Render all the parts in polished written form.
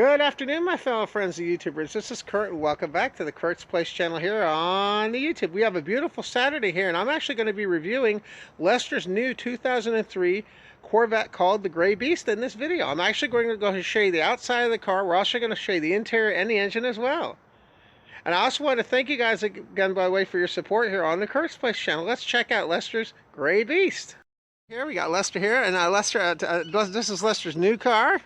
Good afternoon, my fellow friends, the YouTubers. This is Kurt, and welcome back to the Kurt's Place channel here on the YouTube. We have a beautiful Saturday here, and I'm actually going to be reviewing Lester's new 2003 Corvette called the Gray Beast in this video. I'm actually going to go ahead and show you the outside of the car. We're also going to show you the interior and the engine as well. And I also want to thank you guys again, by the way, for your support here on the Kurt's Place channel. Let's check out Lester's Gray Beast. Here we got Lester here, and this is Lester's new car.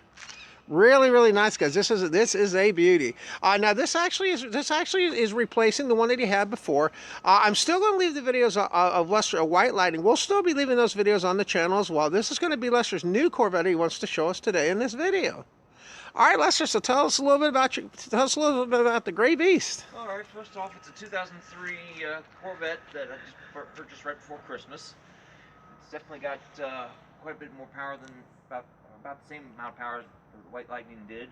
Really nice, guys. This is a beauty. Now this actually is replacing the one that he had before. I'm still going to leave the videos of Lester White Lightning. We'll still be leaving those videos on the channel as well. This is going to be Lester's new Corvette he wants to show us today in this video. All right, Lester. So tell us a little bit about the Gray Beast. All right. First off, it's a 2003 Corvette that I just purchased right before Christmas. It's definitely got quite a bit more power than about the same amount of power as the White Lightning did,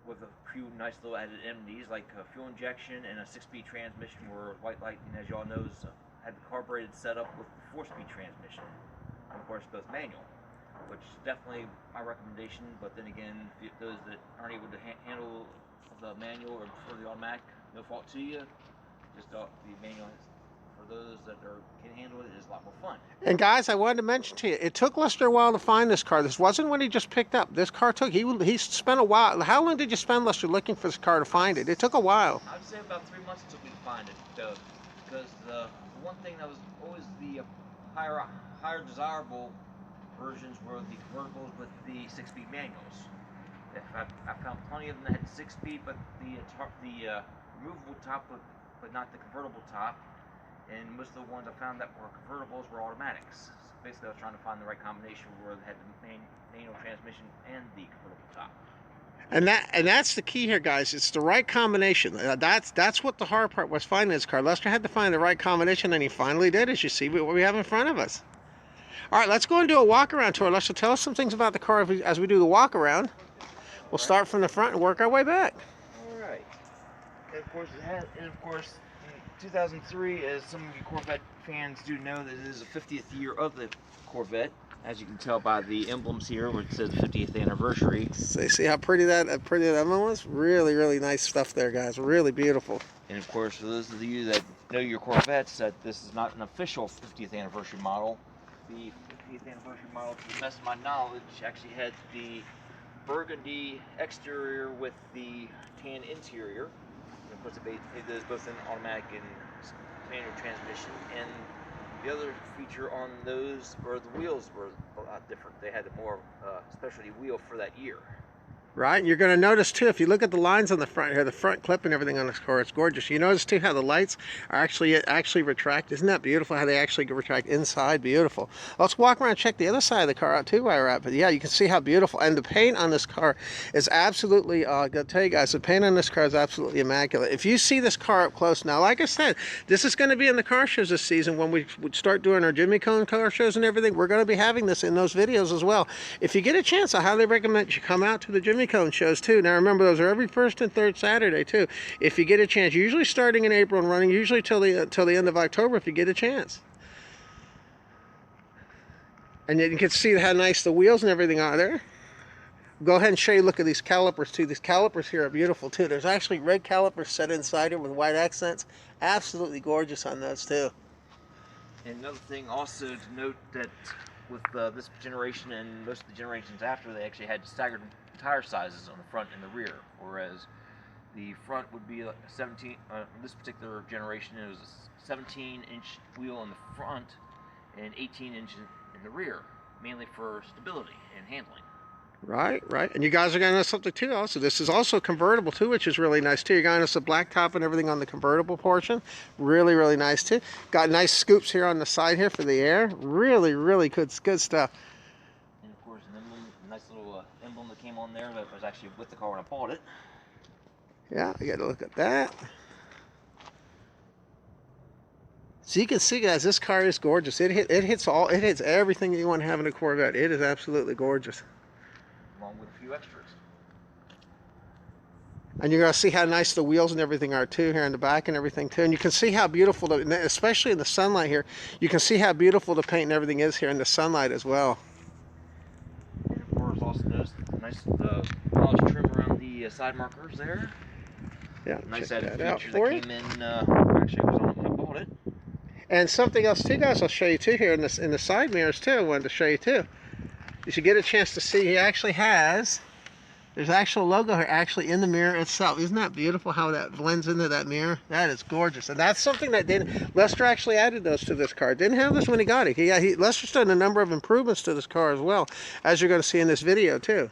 with a few nice little added amenities like fuel injection and a 6-speed transmission, where White Lightning, as y'all know, had the carbureted setup with the 4-speed transmission, and of course both manual, which is definitely my recommendation. But then again, those that aren't able to handle the manual or prefer the automatic, no fault to you. Just the manual, for those that can handle it, is a lot more fun. And guys, I wanted to mention to you, it took Lester a while to find this car. This wasn't what he just picked up. This car took, he spent a while. How long did you spend, Lester, looking for this car to find it? It took a while. I'd say about 3 months it took me to find it, because the one thing that was always the higher desirable versions were the convertibles with the 6-speed manuals. I found plenty of them that had 6-speed, but the removable top, but not the convertible top. And most of the ones I found that were convertibles were automatics. So basically, I was trying to find the right combination where they had the manual transmission and the convertible top. And that's the key here, guys. It's the right combination. That's what the hard part was, finding this car. Lester had to find the right combination, and he finally did, as you see what we have in front of us. All right, let's go and do a walk-around tour. Lester, tell us some things about the car as we do the walk-around. We'll start from the front and work our way back. All right. And of course, 2003, as some of you Corvette fans do know, that it is the 50th year of the Corvette, as you can tell by the emblems here, where it says 50th anniversary. So you see how pretty that emblem was? Really nice stuff there, guys. Really beautiful. And of course, for those of you that know your Corvettes, that this is not an official 50th anniversary model. The 50th anniversary model, to the best of my knowledge, actually had the burgundy exterior with the tan interior. Of course, it does both in automatic and manual transmission. And the other feature on those were the wheels were a lot different. They had a more specialty wheel for that year. Right, and you're going to notice too, if you look at the lines on the front here, the front clip and everything on this car, it's gorgeous. You notice too how the lights are actually retract. Isn't that beautiful? How they actually retract inside? Beautiful. Let's walk around and check the other side of the car out too while we're at. But yeah, you can see how beautiful. And the paint on this car is absolutely. I got to tell you guys, the paint on this car is absolutely immaculate. If you see this car up close now, like I said, this is going to be in the car shows this season when we start doing our Jimmy Cone car shows and everything. We're going to be having this in those videos as well. If you get a chance, I highly recommend you come out to the Jimmy Cone shows too. Now remember, those are every first and third Saturday too. If you get a chance, usually starting in April and running usually till the end of October if you get a chance. And you can see how nice the wheels and everything are there. Go ahead and show you. Look at these calipers too. These calipers here are beautiful too. There's actually red calipers set inside here with white accents. Absolutely gorgeous on those too. And another thing also to note, that with this generation and most of the generations after, they actually had staggered tire sizes on the front and the rear, whereas the front would be like a 17. This particular generation, it was a 17-inch wheel in the front and 18-inch in the rear, mainly for stability and handling. Right. And you guys are going to know something too also. This is also convertible too, which is really nice too. You're going to notice the black top and everything on the convertible portion. Really nice too. Got nice scoops here on the side here for the air. Really good stuff. And of course, an emblem, a nice little emblem that came on there that was actually with the car when I bought it. Yeah, you got to look at that. So you can see, guys, this car is gorgeous. It hits everything you want to have in a Corvette. It is absolutely gorgeous. Along with a few extras. And you're going to see how nice the wheels and everything are too here in the back and everything too. And you can see how beautiful, especially in the sunlight here, you can see how beautiful the paint and everything is here in the sunlight as well. And of course, also notice the nice polished trim around the the side markers there. Yeah, Nice check added that out feature for that you. came in. Actually, it was on when I bought it. And something else too, guys, I'll show you too here in the side mirrors too. I wanted to show you too. You should get a chance to see. He actually has. There's actual logo here actually in the mirror itself. Isn't that beautiful how that blends into that mirror? That is gorgeous. And that's something that Lester actually added those to this car. Didn't have this when he got it. Lester's done a number of improvements to this car as well, as you're going to see in this video too.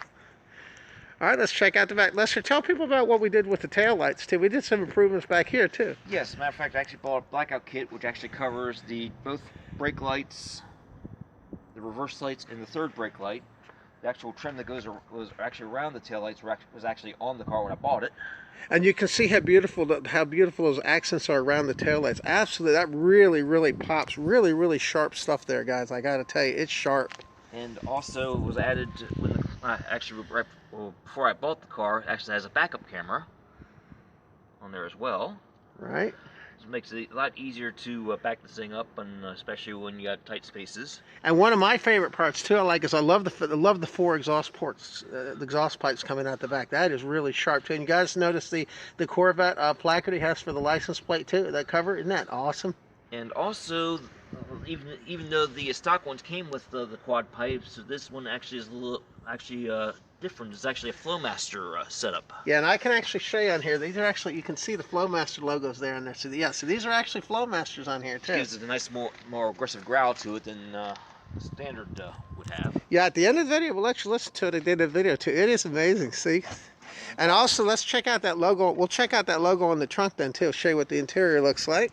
All right, let's check out the back. Lester, tell people about what we did with the tail lights too. We did some improvements back here too. Yes, as a matter of fact, I actually bought a blackout kit, which actually covers both brake lights, the reverse lights, and the third brake light. The actual trim that was actually around the tail lights was actually on the car when I bought it. And you can see how beautiful those accents are around the taillights. Absolutely, that really pops. Really sharp stuff there, guys. I got to tell you, it's sharp. And also it was added when before I bought the car. It actually has a backup camera on there as well. Right. It makes it a lot easier to back this thing up, and especially when you got tight spaces. And one of my favorite parts too, I like, is I love the four exhaust ports, the exhaust pipes coming out the back. That is really sharp too. And you guys notice the Corvette placard he has for the license plate too. That cover, isn't that awesome? And also, even though the stock ones came with the quad pipes, this one actually is a little different. It's actually a Flowmaster setup. Yeah, and I can actually show you on here. These are actually, you can see the Flowmaster logos there on there. So so these are actually Flowmasters on here too. It gives it a nice, more aggressive growl to it than standard would have. Yeah, at the end of the video, we'll let you listen to it. I did a video too. It is amazing, see? And also, let's check out that logo. We'll check out that logo on the trunk then too. Show you what the interior looks like.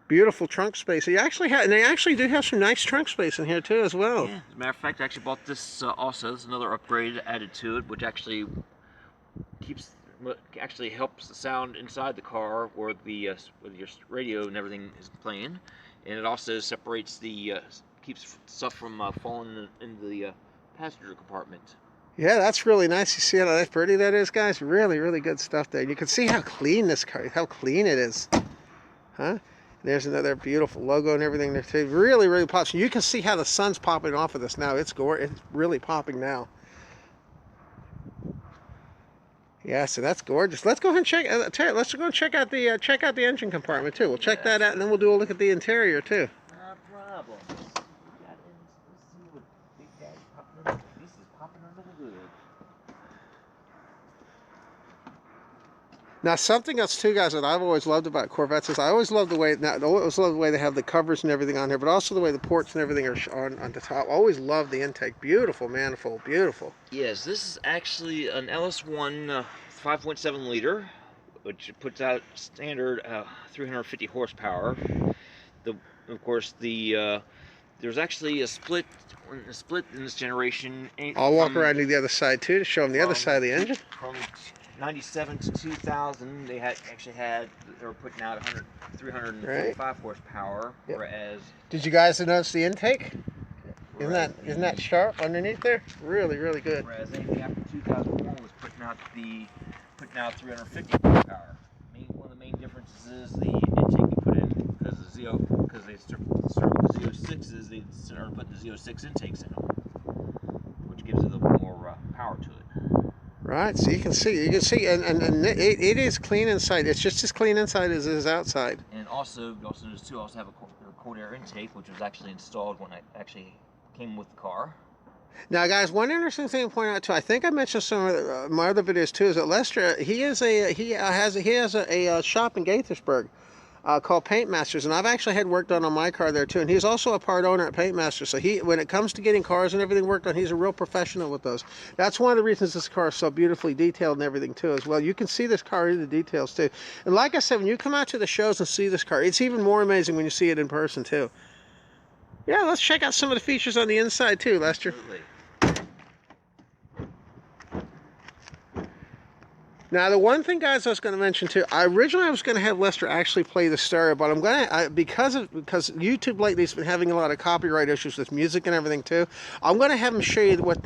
Beautiful trunk space. And they actually do have some nice trunk space in here too as well. Yeah, as a matter of fact, I actually bought this also. There's another upgrade added to it, which actually helps the sound inside the car where your radio and everything is playing, and it also separates keeps stuff from falling into the passenger compartment. Yeah, that's really nice. You see how pretty that is, guys? Really good stuff there. You can see how clean how clean it is. Huh? There's another beautiful logo and everything there too. Really pops. You can see how the sun's popping off of this now. It's really popping now. Yeah, so that's gorgeous. Let's go ahead and check. Let's go and check out the engine compartment too. We'll check that out, and then we'll do a look at the interior too. No problem. This is popping under the hood. Now, something else too, guys, that I've always loved about Corvettes is I always love the way they have the covers and everything on here, but also the way the ports and everything are on the top. I always love the intake. Beautiful manifold, beautiful. Yes, this is actually an LS1 5.7 liter, which puts out standard 350 horsepower. Of course, there's actually a split in this generation. I'll walk around to the other side too to show them the other side of the engine. From 97 to 2000, they were putting out 345 horsepower, yep. Whereas did you guys notice the intake? Isn't that sharp underneath there? Really good. Whereas anything after 2001 was putting out 350 horsepower. One of the main differences is the intake you put in, because they started with the Z06s, they started putting the Z06 intakes in them, which gives it a little more power to it. Right, so you can see, and it is clean inside. It's just as clean inside as it is outside. And also have a cold air intake, which was actually installed when I actually came with the car. Now, guys, one interesting thing to point out too. I think I mentioned some of my other videos too. Is that Lester? He has a shop in Gaithersburg called Paint Masters, and I've actually had work done on my car there too. And he's also a part owner at Paint Masters. So when it comes to getting cars and everything worked on, he's a real professional with those. That's one of the reasons this car is so beautifully detailed and everything too as well. You can see this car in the details too. And like I said, when you come out to the shows and see this car, it's even more amazing when you see it in person too. Yeah, let's check out some of the features on the inside too, Lester. Absolutely. Now, the one thing, guys, I was going to mention too. Originally I was going to have Lester actually play the stereo, but I'm going to because YouTube lately has been having a lot of copyright issues with music and everything too. I'm going to have him show you what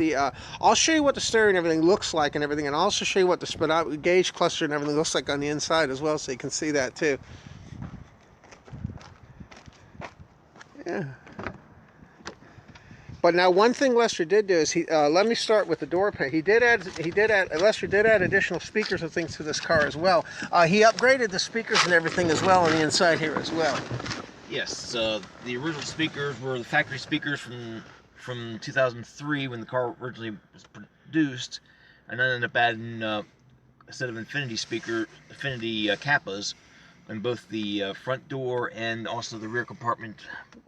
I'll show you what the stereo and everything looks like and everything, and I'll also show you what the gauge cluster and everything looks like on the inside as well, so you can see that too. Yeah. But now one thing Lester did do is let me start with the door pan. Lester did add additional speakers and things to this car as well. He upgraded the speakers and everything as well on the inside here as well. Yes, the original speakers were the factory speakers from 2003 when the car originally was produced, and then ended up adding a set of Infinity Kappas in both the front door and also the rear compartment,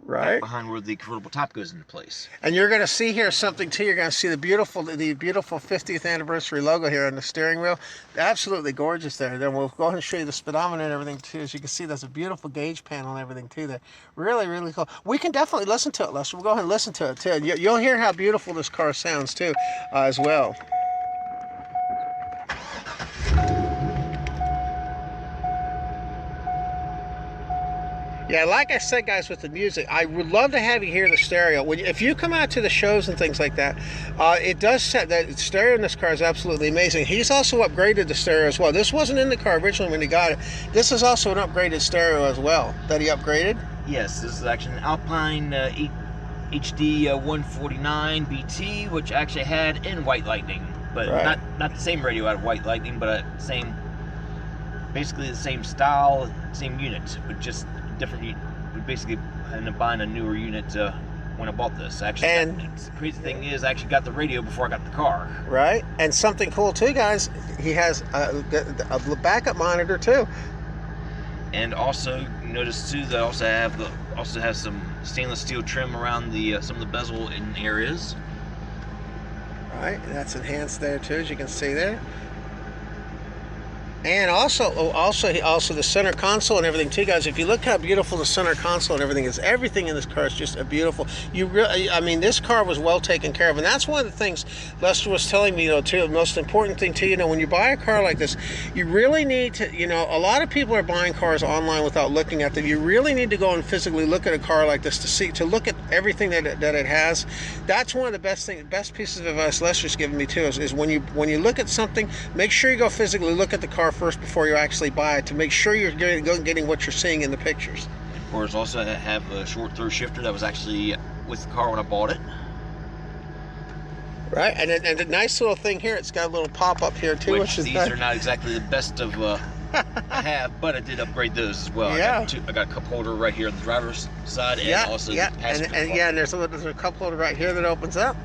right behind where the convertible top goes into place. And you're going to see here something too. You're going to see the beautiful 50th anniversary logo here on the steering wheel. Absolutely gorgeous there. Then we'll go ahead and show you the speedometer and everything too. As you can see, there's a beautiful gauge panel and everything too there. Really, really cool. We can definitely listen to it, Lester. We'll go ahead and listen to it too. And you'll hear how beautiful this car sounds too, as well. Yeah, like I said, guys, with the music, I would love to have you hear the stereo. If you come out to the shows and things like that, it does set that stereo in this car is absolutely amazing. He's also upgraded the stereo as well. This wasn't in the car originally when he got it. This is also an upgraded stereo as well that he upgraded. Yes, this is actually an Alpine HD 149 BT, which actually had in White Lightning, but right. not the same radio out of White Lightning, but basically the same style, same unit, but just different. We basically ended up buying a newer unit when I bought this. Actually, the crazy thing is, I actually got the radio before I got the car. Right, and something cool too, guys. He has a backup monitor too. And also, notice too that also has some stainless steel trim around the some of the bezel in areas. Right, and that's enhanced there too, as you can see there. And also the center console and everything too, guys. If you look how beautiful the center console and everything is, everything in this car is just a beautiful. I mean, this car was well taken care of, and that's one of the things Lester was telling me, too. The most important thing too, when you buy a car like this, you really need to, a lot of people are buying cars online without looking at them. You really need to go and physically look at a car like this to look at everything that it has. That's one of the best pieces of advice Lester's given me too. Is when you look at something, make sure you go physically look at the car first before you actually buy it, to make sure you're getting what you're seeing in the pictures. Of course, also I have a short throw shifter that was actually with the car when I bought it. Right, and the nice little thing here, it's got a little pop up here too, which is these are not exactly the best of I have, but I did upgrade those as well. Yeah. I got a cup holder right here on the driver's side, and also the passenger and there's a cup holder right here that opens up.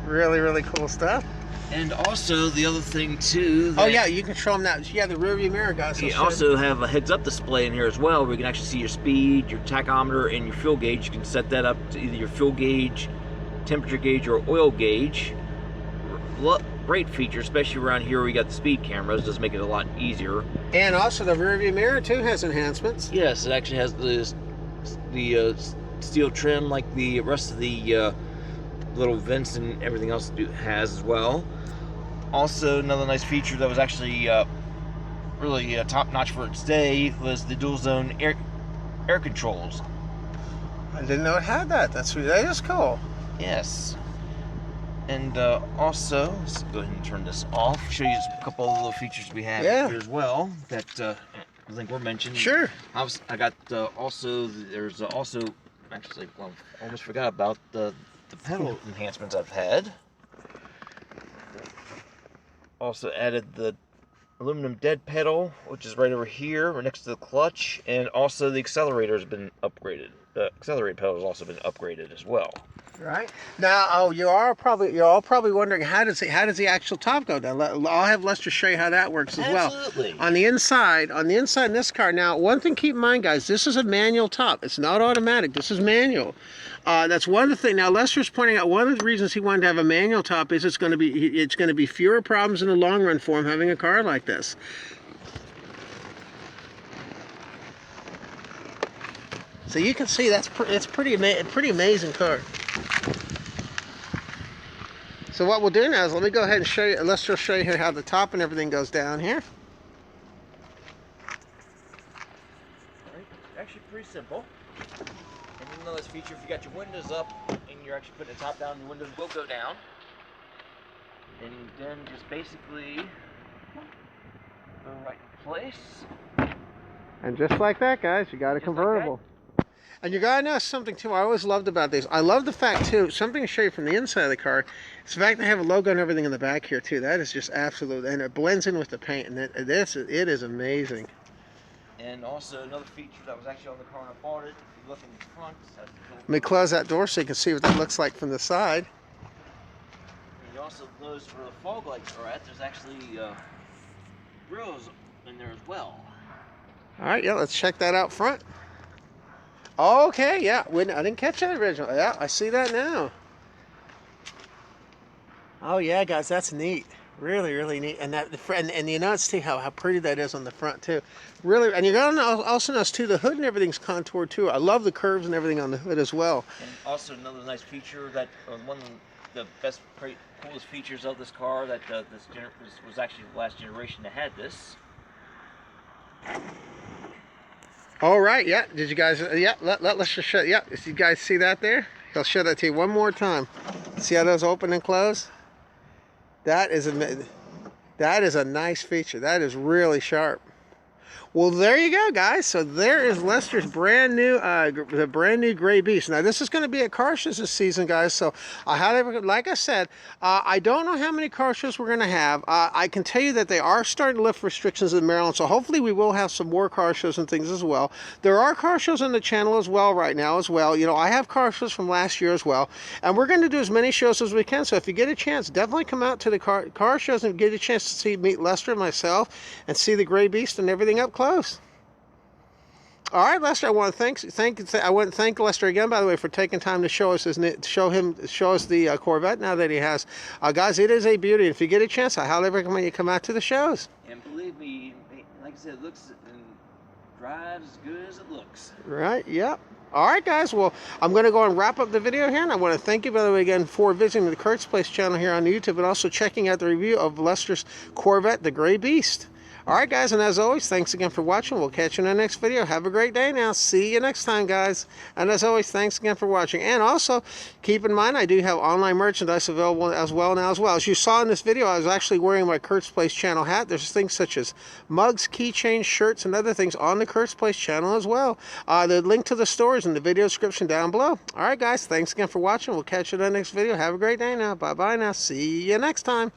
Really, really cool stuff. And also the other thing too. Oh yeah, you can show them that. Yeah, the rear view mirror, guys. You also have a heads-up display in here as well, where you can actually see your speed, your tachometer, and your fuel gauge. You can set that up to either your fuel gauge, temperature gauge, or oil gauge. Great feature, especially around here where we got the speed cameras. Does make it a lot easier. And also the rear view mirror too has enhancements. Yes, it actually has the steel trim like the rest of the little vents and everything else has as well. Also, another nice feature that was actually really top notch for its day was the dual zone air controls. I didn't know it had that. That is cool. Yes. And also, let's go ahead and turn this off. Show you a couple of little features we have here as well that I think were mentioned. Sure. I got there's also actually, well, I almost forgot about the pedal enhancements I've had. Also added the aluminum dead pedal, which is right over here, right next to the clutch, and also the accelerator has been upgraded. The accelerator pedal has also been upgraded as well. Right now, you're all probably wondering how does the actual top go down. I'll have Lester show you how that works as well. Absolutely. On the inside in this car. Now, one thing keep in mind, guys, this is a manual top. It's not automatic. This is manual. That's one of the things. Now, Lester's pointing out one of the reasons he wanted to have a manual top is it's going to be fewer problems in the long run for him having a car like this. So you can see it's pretty amazing car. So what we'll do now is let me go ahead and show you. Lester will show you here how the top and everything goes down here. Actually, pretty simple. And you know this feature, if you got your windows up and you're actually putting the top down, your windows will go down. And then just basically go right in place. And just like that, guys, you got a convertible. Like And you gotta know something too. I always loved about these. I love the fact too. Something to show you from the inside of the car. It's the fact they have a logo and everything in the back here too. That is just absolute, and it blends in with the paint. And it is amazing. And also another feature that was actually on the car when I bought it. If you look in the front, Let me close that door so you can see what that looks like from the side. and you also notice where the fog lights are at. There's actually grills in there as well. All right, yeah, let's check that out front. Okay, yeah, I didn't catch that original. Yeah, I see that now. Oh yeah, guys, that's neat. Really, really neat. And that and you notice too how pretty that is on the front too. Really, and you're gonna also notice too the hood and everything's contoured too. I love the curves and everything on the hood as well. And also another nice feature that one of the coolest features of this car that this was actually the last generation that had this. All right, yeah. Did you guys? Yeah. Let's just show. Yeah. Did you guys see that there? I'll show that to you one more time. See how those open and close? That is a nice feature. That is really sharp. Well, there you go, guys. So there is Lester's brand new, the brand new Gray Beast. Now, this is going to be at car shows this season, guys. So I highly, like I said, I don't know how many car shows we're going to have. I can tell you that they are starting to lift restrictions in Maryland. So hopefully we will have some more car shows and things as well. There are car shows on the channel as well right now as well. You know, I have car shows from last year as well. And we're going to do as many shows as we can. So if you get a chance, definitely come out to the car shows and get a chance to meet Lester and myself and see the Gray Beast and everything up close. All right, Lester. I want to thank Lester again, by the way, for taking time to show us show us the Corvette now that he has. Guys, it is a beauty. And if you get a chance, I highly recommend you come out to the shows. And believe me, like I said, it looks and drives as good as it looks. Right. Yep. All right, guys. Well, I'm going to go and wrap up the video here, and I want to thank you, by the way, again, for visiting the Kurt's Place channel here on YouTube, and also checking out the review of Lester's Corvette, the Gray Beast. All right, guys, and as always, thanks again for watching. We'll catch you in the next video. Have a great day now. See you next time, guys. And as always, thanks again for watching. And also, keep in mind, I do have online merchandise available as well now as well. As you saw in this video, I was actually wearing my Kurt's Place channel hat. There's things such as mugs, keychains, shirts, and other things on the Kurt's Place channel as well. The link to the store is in the video description down below. All right, guys, thanks again for watching. We'll catch you in the next video. Have a great day now. Bye-bye now. See you next time.